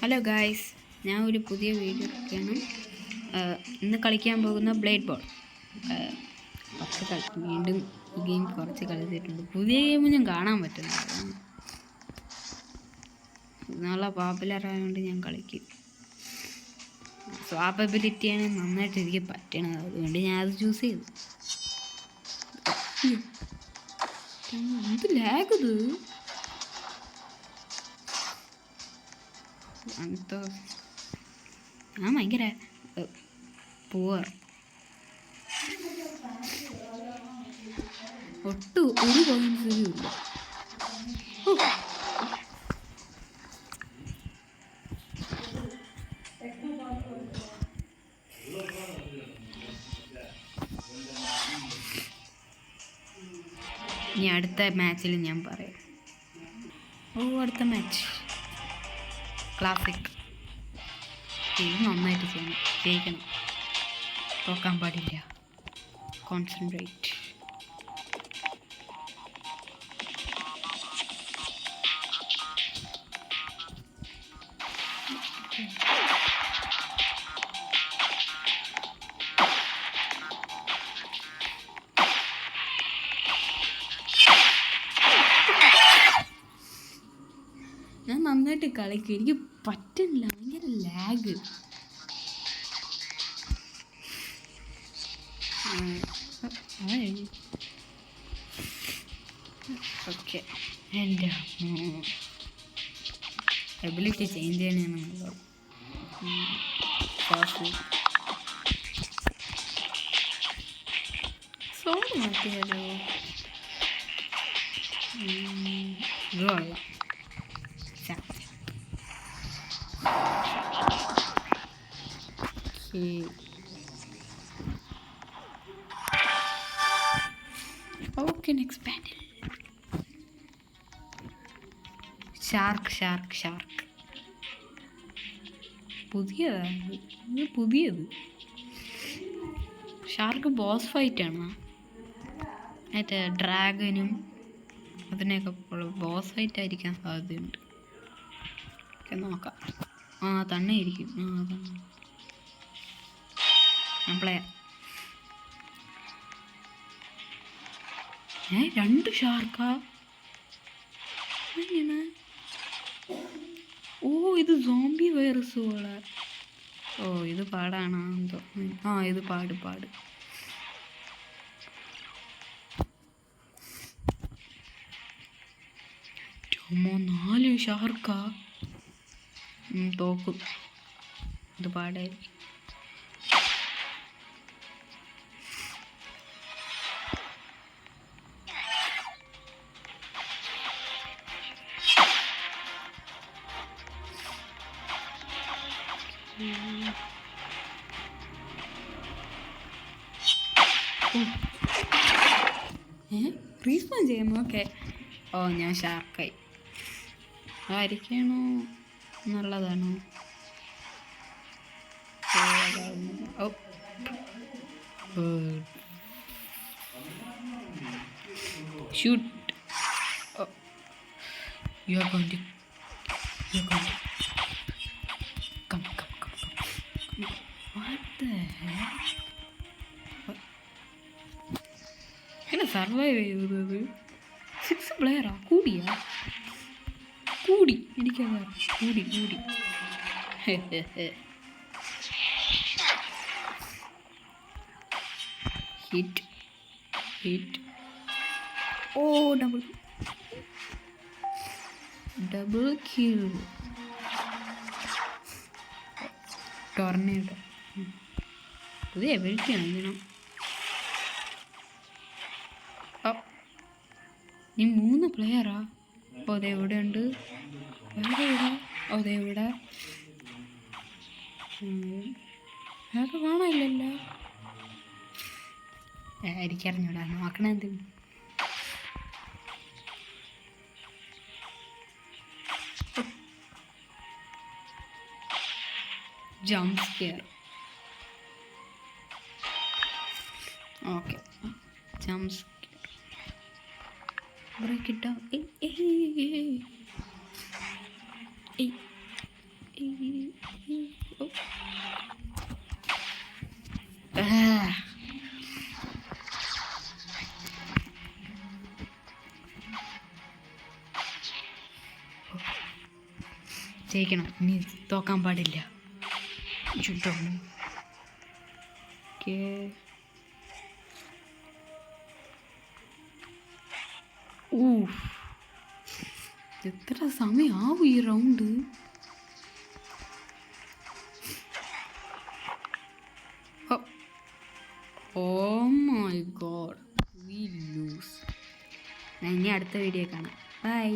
Hello guys, ഞാൻ ഒരു പുതിയ വീഡിയോ ഒക്കെയാണ് ഇന്ന് കളിക്കാൻ പോകുന്ന ബ്ലേഡ് ബോൾ. വീണ്ടും ഈ ഗെയിം കുറച്ച് കളിച്ചിട്ടുണ്ട്. പുതിയ ഗെയിം ഞാൻ കാണാൻ പറ്റുന്നില്ല, നല്ല പോപ്പുലർ ആയതുകൊണ്ട് ഞാൻ കളിക്കും. സ്വാപ്പബിലിറ്റിയാണ് നന്നായിട്ട് എനിക്ക് പറ്റണത്, അതുകൊണ്ട് ഞാൻ അത് ചൂസ് ചെയ്തു. എന്ത് ലാഗ് ഇത്! ഞാൻ ഭയങ്കര പൂവർ, ഒട്ടും ഒരു പോയിന്റ്സും ഇല്ല. ഇനി അടുത്ത മാച്ചിൽ ഞാൻ പറയാം. അടുത്ത മാച്ച് ക്ലാസിക്. ഇത് നന്നായിട്ട് ചെയ്യണം, ജയിക്കണം, തോക്കാൻ പാടില്ല. കോൺസെൻട്രേറ്റ്. ഞാൻ നന്നായിട്ട് കളിക്കും, എനിക്ക് പറ്റില്ല, ഭയങ്കര ലാഗ്. ഓക്കെ, എൻ്റെ എബിലിറ്റി ചേഞ്ച് ചെയ്യണമെന്നുണ്ടോ? സോങ് മാറ്റിയാലോ? ഇതല്ല ഓക്കെ. നെക്സ്റ്റ് ബാറ്റിൽ ഷാർക്ക്. പുതിയത് ഷാർക്ക് ബോസ് ഫൈറ്റാണ്. മറ്റേ ഡ്രാഗനും അതിനെയൊക്കെ ബോസ് ഫൈറ്റ് ആയിരിക്കാൻ സാധ്യതയുണ്ട്. നോക്കാം. തന്നെ ഇരിക്കും. പ്ലെയർ 2 ഷാർക്കാ? എങ്ങനെ? ഇത് സോംബി വൈറസ് പോലെ. ഇത് പാടാണോ എന്തോ. ഇത് പാട് 4 ഷാർക്കാ? തോക്കും. ഇത് പാടായിരിക്കും. റീസ്പോൺ ചെയ്യാം. ഓക്കെ. ഞാൻ ഷാർക്കായി. ആയിരിക്കണോ? നല്ലതാണോ? Shoot. You are going to come. What the heck? എങ്ങനെ സർവൈവ് ചെയ്തത്? 6 പ്ലെയറാ? കൂടി എനിക്കതാ. കൂടി ഹിറ്റ്. Double kill. ടോർണേഡോ. പുതിയ എബിലിറ്റിയാണ് ഇതിനോ. നീ 3 പ്ലെയറാ? അതെവിടെ ഉണ്ട്? അതെവിടെ? വേറെ കാണാനില്ലല്ലോ. എനിക്കറിഞ്ഞൂടാ, നോക്കണേ. എന്ത് jump scare. Okay, jump scare. Break ഇട്ടോ. ജയിക്കണം, ഇനി തോക്കാൻ പാടില്ല. ഓക്കെ, എത്ര സമയമാവും ഈ round? Oh my god, we lose. ഞാൻ ഇനി അടുത്ത വീഡിയോ കാണാം. ബൈ.